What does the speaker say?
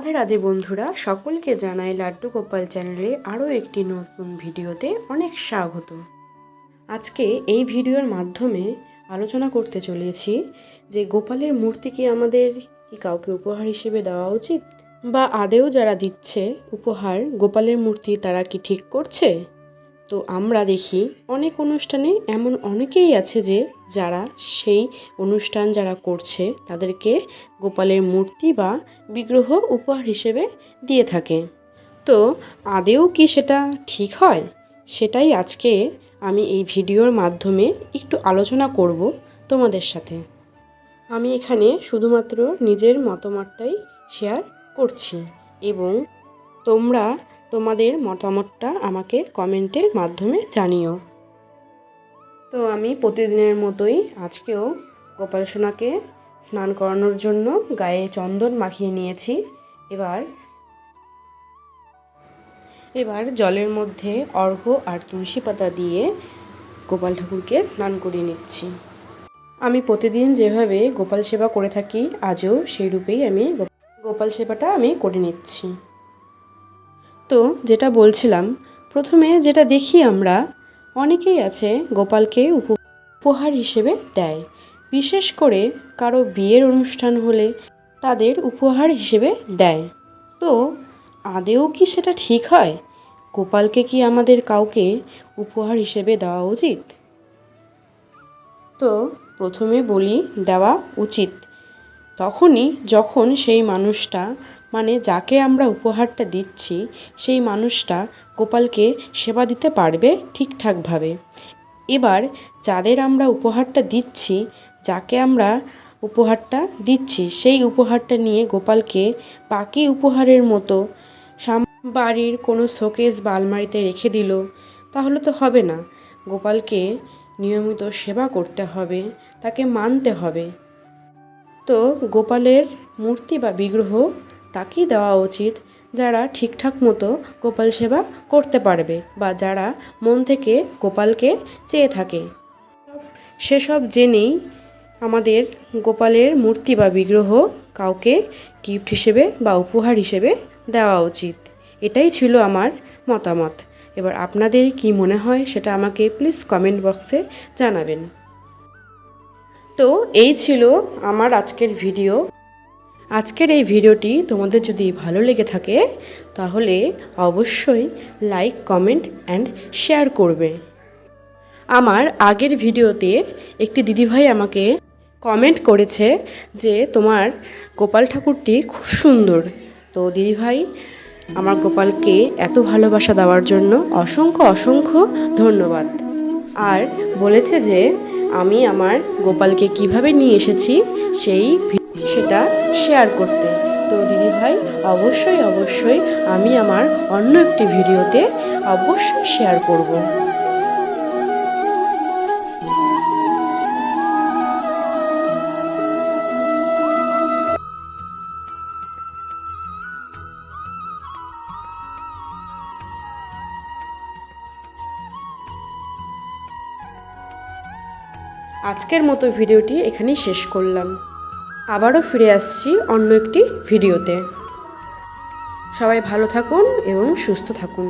রাধে রাধে বন্ধুরা, সকলকে জানাই লাড্ডু গোপাল চ্যানেলে আরও একটি নতুন ভিডিওতে অনেক স্বাগত। আজকে এই ভিডিওর মাধ্যমে আলোচনা করতে চলেছি যে গোপালের মূর্তি কি আমাদের কাউকে উপহার হিসেবে দেওয়া উচিত, বা আদেও যারা দিচ্ছে উপহার গোপালের মূর্তি তারা কি ঠিক করছে। তো আমরা দেখি অনেক অনুষ্ঠানে এমন অনেকেই আছে যে যারা সেই অনুষ্ঠান যারা করছে তাদেরকে গোপালের মূর্তি বা বিগ্রহ উপহার হিসেবে দিয়ে থাকে। তো আদেও কি সেটা ঠিক হয়, সেটাই আজকে আমি এই ভিডিওর মাধ্যমে একটু আলোচনা করব তোমাদের সাথে। আমি এখানে শুধুমাত্র নিজের মতামতটাই শেয়ার করছি এবং তোমরা তোমাদের মতামতটা আমাকে কমেন্টের মাধ্যমে জানিও। তো আমি প্রতিদিনের মতোই আজকেও গোপাল সোনাকে স্নান করানোর জন্য গায়ে চন্দন মাখিয়ে নিয়েছি। এবার জলের মধ্যে অর্ঘ্য আর তুলসী পাতা দিয়ে গোপাল ঠাকুরকে স্নান করিয়ে নিচ্ছি। আমি প্রতিদিন যেভাবে গোপাল সেবা করে থাকি আজও সেই রূপেই আমি গোপাল সেবাটা আমি করে নিচ্ছি। তো যেটা বলছিলাম, প্রথমে যেটা দেখি আমরা অনেকেই আছে গোপালকে উপহার হিসেবে দেয়, বিশেষ করে কারো বিয়ের অনুষ্ঠান হলে তাদের উপহার হিসেবে দেয়। তো আদেও কি সেটা ঠিক হয়? গোপালকে কি আমাদের কাউকে উপহার হিসেবে দেওয়া উচিত? তো প্রথমে বলি দেওয়া উচিত তখনই যখন সেই মানুষটা, মানে যাকে আমরা উপহারটা দিচ্ছি, সেই মানুষটা গোপালকে সেবা দিতে পারবে ঠিকঠাকভাবে। এবার যাদের আমরা উপহারটা দিচ্ছি, যাকে আমরা উপহারটা দিচ্ছি, সেই উপহারটা নিয়ে গোপালকে বাকি উপহারের মতো বাড়ির কোনো শোকেস বা আলমারিতে রেখে দিল, তাহলে তো হবে না। গোপালকে নিয়মিত সেবা করতে হবে, তাকে মানতে হবে। তো গোপালের মূর্তি বা বিগ্রহ তাকেই দেওয়া উচিত যারা ঠিকঠাক মতো গোপাল সেবা করতে পারবে বা যারা মন থেকে গোপালকে চেয়ে থাকে। সেসব জেনেই আমাদের গোপালের মূর্তি বা বিগ্রহ কাউকে গিফট হিসেবে বা উপহার হিসেবে দেওয়া উচিত। এটাই ছিল আমার মতামত। এবার আপনাদের কি মনে হয় সেটা আমাকে প্লিজ কমেন্ট বক্সে জানাবেন। তো এই ছিল আমার আজকের ভিডিও। আজকের এই ভিডিওটি তোমাদের যদি ভালো লেগে থাকে তাহলে অবশ্যই লাইক, কমেন্ট অ্যান্ড শেয়ার করবে। আমার আগের ভিডিওতে একটি দিদিভাই আমাকে কমেন্ট করেছে যে তোমার গোপাল ঠাকুরটি খুব সুন্দর। তো দিদিভাই আমার গোপালকে এত ভালোবাসা দেওয়ার জন্য অসংখ্য অসংখ্য ধন্যবাদ। আর বলেছে যে আমি আমার গোপালকে কিভাবে নিয়ে এসেছি সেটা শেয়ার করতে। তো দিদিভাই অবশ্যই অবশ্যই আমি আমার অন্য একটি ভিডিওতে অবশ্যই শেয়ার করব। আজকের মতো ভিডিওটি এখানেই শেষ করলাম। আবারও ফিরে আসছি অন্য একটি ভিডিওতে। সবাই ভালো থাকুন এবং সুস্থ থাকুন।